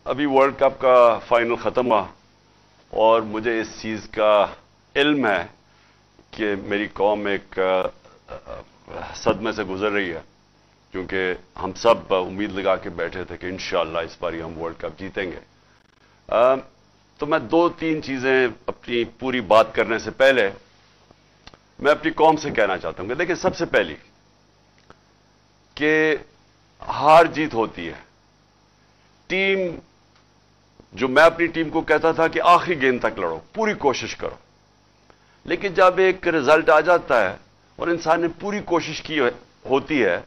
ابھی world cup کا final ختم ہوا اور مجھے اس چیز کا علم ہے کہ میری قوم ایک صدمے سے گزر رہی ہے، کیونکہ ہم سب امید لگا کے بیٹھے تھے کہ انشاءاللہ اس بار ہم ورلڈ کپ جیتیں گے۔ تو میں دو تین چیزیں اپنی پوری بات کرنے سے پہلے میں اپنی قوم سے کہنا چاہتا ہوں کہ دیکھیں، سب سے پہلی کہ ہار جیت ہوتی ہے۔ ٹیم جو میں اپنی ٹیم کو کہتا تھا کہ آخری گیند تک لڑو، پوری کوشش کرو، لیکن جب ایک رزلٹ آ جاتا ہے اور انسان نے پوری کوشش کی ہوتی ہے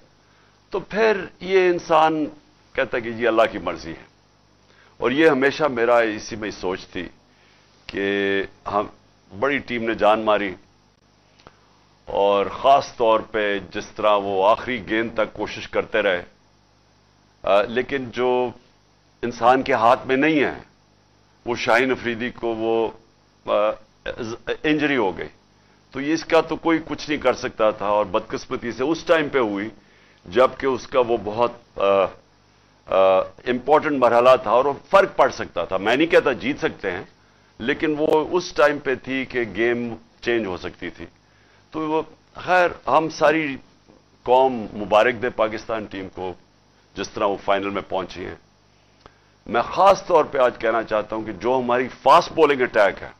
تو پھر یہ انسان کہتا ہے کہ جی اللہ کی مرضی ہے۔ اور یہ ہمیشہ میرا اسی میں سوچ تھی کہ ہم بڑی ٹیم نے جان ماری، اور خاص طور پہ جس طرح وہ آخری گیند تک کوشش کرتے رہے، لیکن جو انسان کے ہاتھ میں نہیں ہے، وہ شاہین افریدی کو وہ انجری ہو گئی، تو اس کا تو کوئی کچھ نہیں کر سکتا تھا، اور بدقسمتی سے اس ٹائم پہ ہوئی جبکہ اس کا وہ بہت امپورٹنٹ مرحلہ تھا اور وہ فرق پڑ سکتا تھا۔ میں نہیں کہتا جیت سکتے ہیں، لیکن وہ اس ٹائم پہ تھی کہ گیم چینج ہو سکتی تھی۔ تو وہ خیر، ہم ساری قوم مبارک دے پاکستان ٹیم کو جس طرح وہ فائنل میں پہنچی ہیں۔ میں خاص طور پہ آج کہنا چاہتا ہوں کہ جو ہماری فاسٹ بولنگ اٹیک ہے،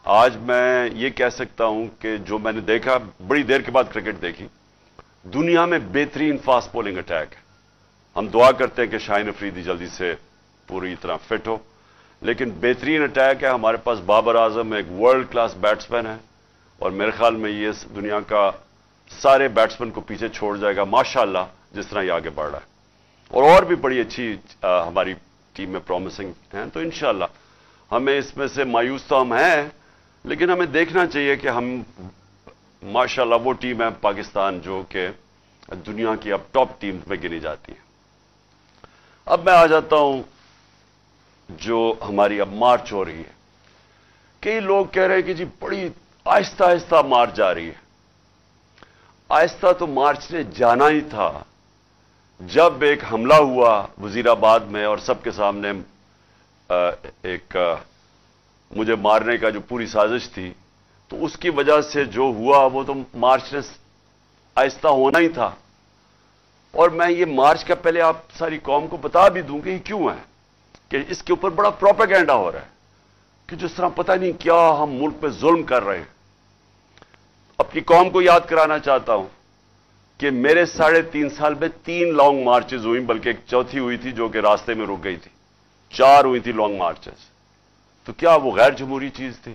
آج میں یہ کہہ سکتا ہوں کہ جو میں نے دیکھا، بڑی دیر کے بعد کرکٹ دیکھی، دنیا میں بہترین فاسٹ بولنگ اٹیک ہے۔ ہم دعا کرتے ہیں کہ شاہین افریدی جلدی سے پوری طرح فٹ ہو، لیکن بہترین اٹیک ہے۔ ہمارے پاس بابر اعظم ایک ورلڈ کلاس بیٹسمین ہے، اور میرے خیال میں یہ دنیا کا سارے بیٹسمین کو پیچھے چھوڑ جائے گا ماشاءاللہ جس طرح یہ آگے بڑھ رہا ہے، اور بھی بڑی اچھی ہماری ٹیم میں پرومسنگ ہیں۔ تو انشاءاللہ ہمیں اس میں سے مایوس تو ہم ہیں، لیکن ہمیں دیکھنا چاہیے کہ ہم ماشاءاللہ وہ ٹیم ہے پاکستان جو کہ دنیا کی اب ٹاپ ٹیم میں گنی جاتی ہے۔ اب میں آ جاتا ہوں جو ہماری اب مارچ ہو رہی ہے۔ کئی لوگ کہہ رہے ہیں کہ جی بڑی آہستہ آہستہ مارچ جا رہی ہے۔ آہستہ تو مارچ نے جانا ہی تھا جب ایک حملہ ہوا وزیر آباد میں، اور سب کے سامنے ایک مجھے مارنے کا جو پوری سازش تھی، تو اس کی وجہ سے جو ہوا وہ تو مارچ نے آہستہ ہونا ہی تھا۔ اور میں یہ مارچ کا پہلے آپ ساری قوم کو بتا بھی دوں کہ یہ کیوں ہے، کہ اس کے اوپر بڑا پروپیگنڈا ہو رہا ہے کہ جس طرح پتہ نہیں کیا ہم ملک پہ ظلم کر رہے ہیں۔ اپنی قوم کو یاد کرانا چاہتا ہوں کہ میرے 3.5 سال میں 3 لانگ مارچز ہوئی، بلکہ ایک چوتھی ہوئی تھی جو کہ راستے میں رک گئی تھی۔ 4 ہوئی تھی لانگ مارچز۔ تو کیا وہ غیر جمہوری چیز تھی؟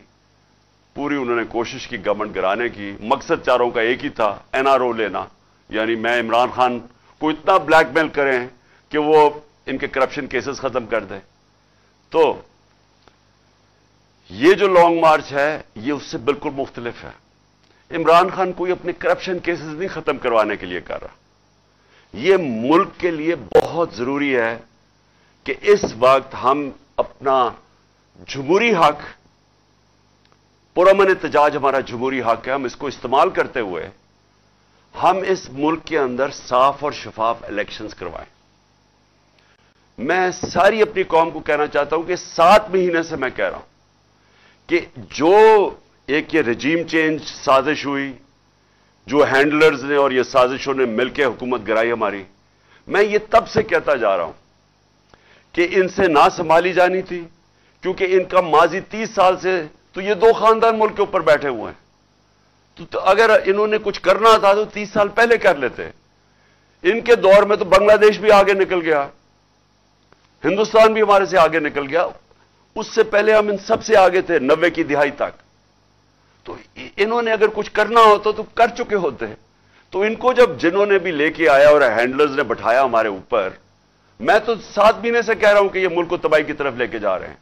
پوری انہوں نے کوشش کی گورنمنٹ گرانے کی، مقصد چاروں کا ایک ہی تھا، NRO لینا، یعنی میں عمران خان کو اتنا بلیک میل کریں کہ وہ ان کے کرپشن کیسز ختم کر دیں۔ تو یہ جو لانگ مارچ ہے یہ اس سے بالکل مختلف ہے۔ عمران خان کوئی اپنے کرپشن کیسز نہیں ختم کروانے کے لیے کر رہا۔ یہ ملک کے لیے بہت ضروری ہے کہ اس وقت ہم اپنا جمہوری حق، پرامن احتجاج ہمارا جمہوری حق ہے، ہم اس کو استعمال کرتے ہوئے ہم اس ملک کے اندر صاف اور شفاف الیکشنز کروائیں۔ میں ساری اپنی قوم کو کہنا چاہتا ہوں کہ 7 مہینے سے میں کہہ رہا ہوں کہ جو ایک یہ رجیم چینج سازش ہوئی، جو ہینڈلرز نے اور یہ سازشوں نے مل کے حکومت گرائی ہماری، میں یہ تب سے کہتا جا رہا ہوں کہ ان سے نہ سنبھالی جانی تھی، کیونکہ ان کا ماضی 30 سال سے تو یہ 2 خاندان ملک کے اوپر بیٹھے ہوئے ہیں۔ تو اگر انہوں نے کچھ کرنا تھا تو 30 سال پہلے کر لیتے۔ ان کے دور میں تو بنگلہ دیش بھی آگے نکل گیا، ہندوستان بھی ہمارے سے آگے نکل گیا، اس سے پہلے ہم ان سب سے آگے تھے 90 کی دہائی تک۔ تو انہوں نے اگر کچھ کرنا ہوتا تو کر چکے ہوتے۔ تو ان کو جب جنہوں نے بھی لے کے آیا اور ہینڈلرز نے بٹھایا ہمارے اوپر، میں تو 7 مہینے سے کہہ رہا ہوں کہ یہ ملک کو تباہی کی طرف لے کے جا رہے ہیں۔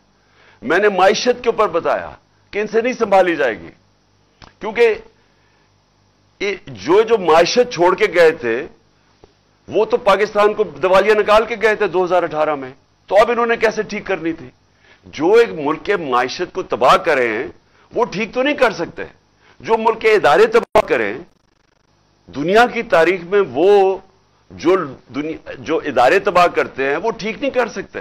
میں نے معیشت کے اوپر بتایا کہ ان سے نہیں سنبھالی جائے گی، کیونکہ جو معیشت چھوڑ کے گئے تھے وہ تو پاکستان کو دیوالیہ نکال کے گئے تھے 2018 میں، تو اب انہوں نے کیسے ٹھیک کرنی تھی؟ جو ایک ملک کے معیشت کو تباہ کرے ہیں وہ ٹھیک تو نہیں کر سکتے۔ جو ملک کے ادارے تباہ کریں، دنیا کی تاریخ میں وہ جو ادارے تباہ کرتے ہیں وہ ٹھیک نہیں کر سکتے۔